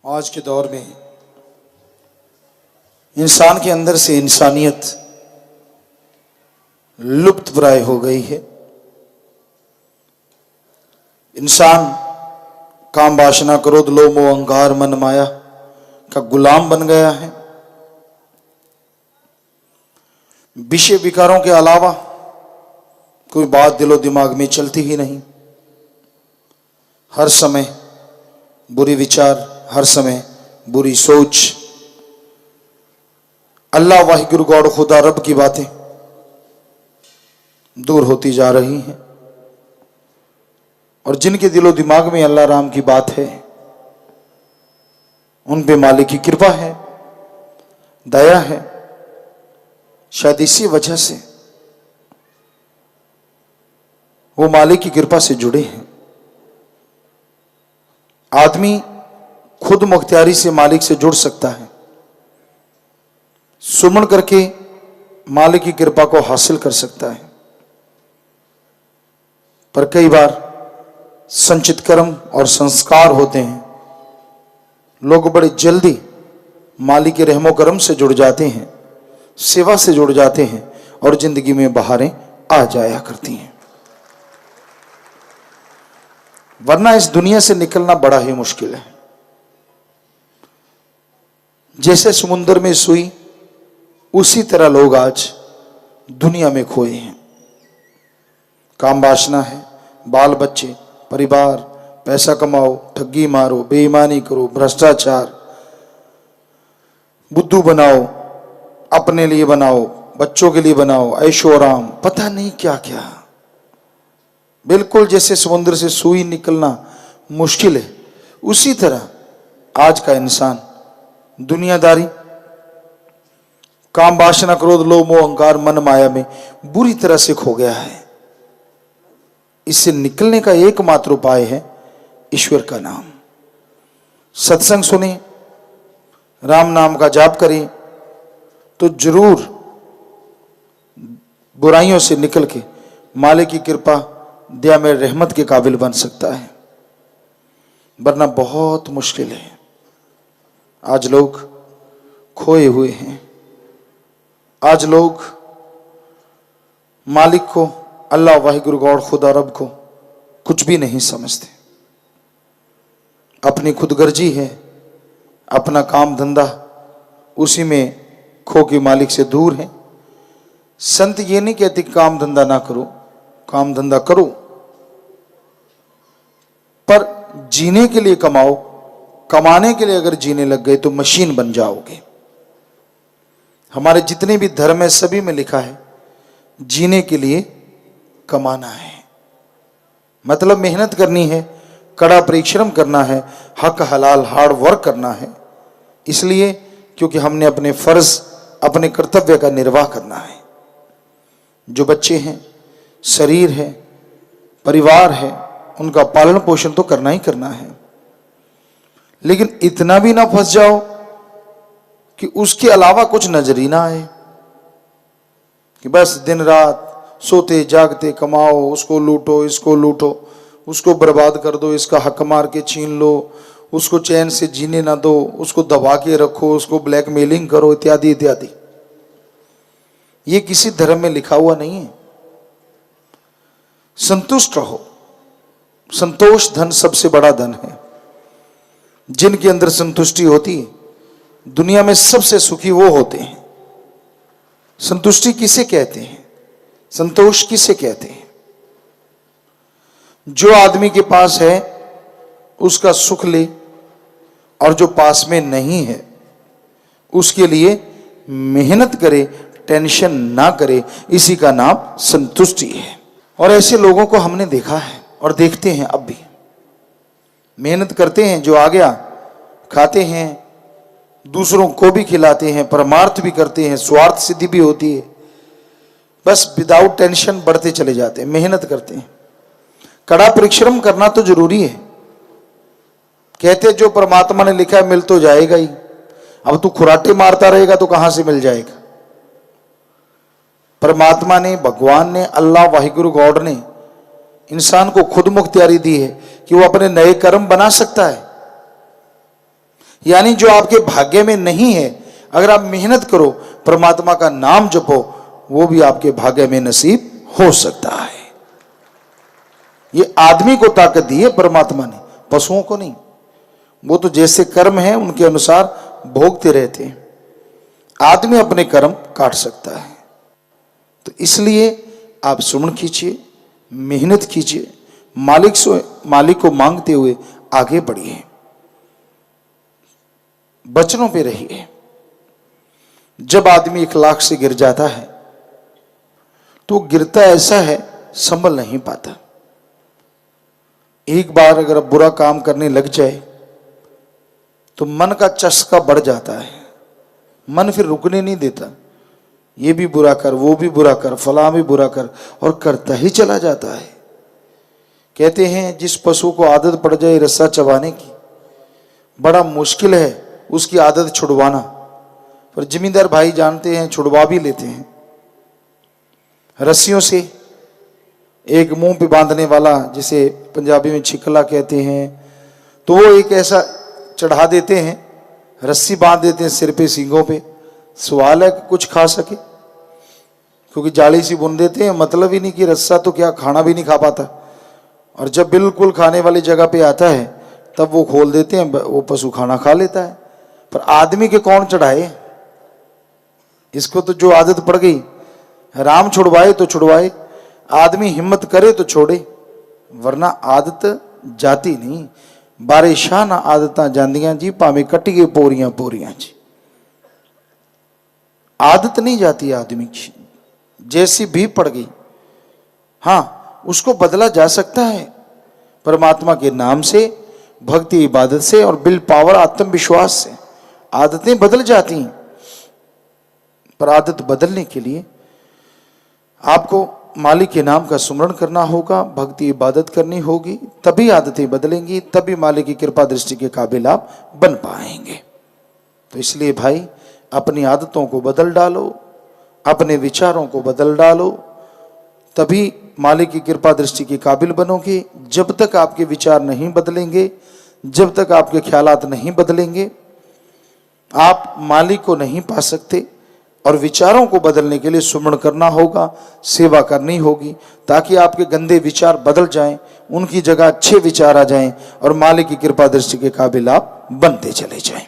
आज के दौर में इंसान के अंदर से इंसानियत लुप्त प्राय हो गई है। इंसान काम वासना क्रोध लोभ मोह अहंकार मन माया का गुलाम बन गया है। विषय विकारों के अलावा कोई बात दिलो दिमाग में चलती ही नहीं। हर समय बुरी विचार, हर समय बुरी सोच, अल्लाह वाहिगुरु गॉड खुदा रब की बातें दूर होती जा रही हैं। और जिनके दिलो दिमाग में अल्लाह राम की बात है, उन पे मालिक की कृपा है, दया है। शायद इसी वजह से वो मालिक की कृपा से जुड़े हैं। आदमी खुद मुख्तियारी से मालिक से जुड़ सकता है, सुमन करके मालिक की कृपा को हासिल कर सकता है। पर कई बार संचित कर्म और संस्कार होते हैं, लोग बड़े जल्दी मालिक के रहमो करम से जुड़ जाते हैं, सेवा से जुड़ जाते हैं और जिंदगी में बहारें आ जाया करती हैं। वरना इस दुनिया से निकलना बड़ा ही मुश्किल है। जैसे समुद्र में सुई, उसी तरह लोग आज दुनिया में खोए हैं। काम वासना है, बाल बच्चे, परिवार, पैसा कमाओ, ठगी मारो, बेईमानी करो, भ्रष्टाचार, बुद्धू बनाओ, अपने लिए बनाओ, बच्चों के लिए बनाओ, ऐशो आराम, पता नहीं क्या क्या। बिल्कुल जैसे समुद्र से सुई निकलना मुश्किल है, उसी तरह आज का इंसान दुनियादारी, काम वासना क्रोध लोभ मोह अहंकार मन माया में बुरी तरह से खो गया है। इससे निकलने का एकमात्र उपाय है ईश्वर का नाम। सत्संग सुने, राम नाम का जाप करें तो जरूर बुराइयों से निकल के मालिक की कृपा दया में रहमत के काबिल बन सकता है। वरना बहुत मुश्किल है। आज लोग खोए हुए हैं। आज लोग मालिक को, अल्लाह वाहिगुरु गॉड खुदा रब को कुछ भी नहीं समझते। अपनी खुदगर्जी है, अपना काम धंधा, उसी में खो के मालिक से दूर है। संत ये नहीं कहते काम धंधा ना करो, काम धंधा करो, पर जीने के लिए कमाओ। कमाने के लिए अगर जीने लग गए तो मशीन बन जाओगे। हमारे जितने भी धर्म है सभी में लिखा है जीने के लिए कमाना है, मतलब मेहनत करनी है, कड़ा परिश्रम करना है, हक हलाल हार्ड वर्क करना है। इसलिए क्योंकि हमने अपने फर्ज, अपने कर्तव्य का निर्वाह करना है। जो बच्चे हैं, शरीर है, परिवार है, उनका पालन पोषण तो करना ही करना है। लेकिन इतना भी ना फंस जाओ कि उसके अलावा कुछ नजर ही ना आए, कि बस दिन रात सोते जागते कमाओ, उसको लूटो, इसको लूटो, उसको बर्बाद कर दो, इसका हक मार के छीन लो, उसको चैन से जीने ना दो, उसको दबा के रखो, उसको ब्लैकमेलिंग करो, इत्यादि इत्यादि। ये किसी धर्म में लिखा हुआ नहीं है। संतुष्ट रहो। संतोष धन सबसे बड़ा धन है। जिनके अंदर संतुष्टि होती है, दुनिया में सबसे सुखी वो होते हैं। संतुष्टि किसे कहते हैं? संतोष किसे कहते हैं? जो आदमी के पास है उसका सुख ले, और जो पास में नहीं है उसके लिए मेहनत करे, टेंशन ना करे। इसी का नाम संतुष्टि है। और ऐसे लोगों को हमने देखा है और देखते हैं अब भी। मेहनत करते हैं, जो आ गया खाते हैं, दूसरों को भी खिलाते हैं, परमार्थ भी करते हैं, स्वार्थ सिद्धि भी होती है। बस विदाउट टेंशन बढ़ते चले जाते हैं, मेहनत करते हैं। कड़ा परिश्रम करना तो जरूरी है। कहते जो परमात्मा ने लिखा है मिल तो जाएगा ही। अब तू खुराटे मारता रहेगा तो कहां से मिल जाएगा? परमात्मा ने, भगवान ने, अल्लाह वाहिगुरु गॉड ने इंसान को खुद मुख्तियारी दी है कि वो अपने नए कर्म बना सकता है। यानी जो आपके भाग्य में नहीं है, अगर आप मेहनत करो, परमात्मा का नाम जपो, वो भी आपके भाग्य में नसीब हो सकता है। ये आदमी को ताकत दी है परमात्मा ने, पशुओं को नहीं। वो तो जैसे कर्म है उनके अनुसार भोगते रहते हैं, आदमी अपने कर्म काट सकता है। तो इसलिए आप सुमन कीजिए, मेहनत कीजिए, मालिक को मांगते हुए आगे बढ़िए, वचनों पे रहिए। जब आदमी इखलाक से गिर जाता है तो गिरता ऐसा है, संभल नहीं पाता। एक बार अगर बुरा काम करने लग जाए तो मन का चस्का बढ़ जाता है, मन फिर रुकने नहीं देता। ये भी बुरा कर, वो भी बुरा कर, फला भी बुरा कर, और करता ही चला जाता है। कहते हैं जिस पशु को आदत पड़ जाए रस्सा चबाने की, बड़ा मुश्किल है उसकी आदत छुड़वाना। पर जमींदार भाई जानते हैं, छुड़वा भी लेते हैं रस्सियों से। एक मुंह पे बांधने वाला, जिसे पंजाबी में छिकला कहते हैं, तो वो एक ऐसा चढ़ा देते हैं, रस्सी बांध देते हैं सिर पे, सींगों पे। सवाल है कि कुछ खा सके, क्योंकि जाली सी बुन देते हैं, मतलब ही नहीं कि रस्सा तो क्या खाना भी नहीं खा पाता। और जब बिल्कुल खाने वाली जगह पे आता है तब वो खोल देते हैं, वो पशु खाना खा लेता है। पर आदमी के कौन चढ़ाए इसको? तो जो आदत पड़ गई, राम छुड़वाए तो छुड़वाए, आदमी हिम्मत करे तो छोड़े, वरना आदत जाती नहीं। बारे शाह ना आदतां जांदियां जी, भावें कट्टिए पोरियां पोरियां जी। आदत नहीं जाती आदमी की, जैसी भी पड़ गई। हाँ, उसको बदला जा सकता है परमात्मा के नाम से, भक्ति इबादत से और विल पावर आत्मविश्वास से। आदतें बदल जाती हैं, पर आदत बदलने के लिए आपको मालिक के नाम का सुमरण करना होगा, भक्ति इबादत करनी होगी, तभी आदतें बदलेंगी, तभी मालिक की कृपा दृष्टि के काबिल आप बन पाएंगे। तो इसलिए भाई, अपनी आदतों को बदल डालो, अपने विचारों को बदल डालो, तभी मालिक की कृपा दृष्टि के काबिल बनोगे। जब तक आपके विचार नहीं बदलेंगे, जब तक आपके ख्यालात नहीं बदलेंगे, आप मालिक को नहीं पा सकते। और विचारों को बदलने के लिए सुमरण करना होगा, सेवा करनी होगी, ताकि आपके गंदे विचार बदल जाएं, उनकी जगह अच्छे विचार आ जाएं और मालिक की कृपा दृष्टि के काबिल आप बनते चले जाएं।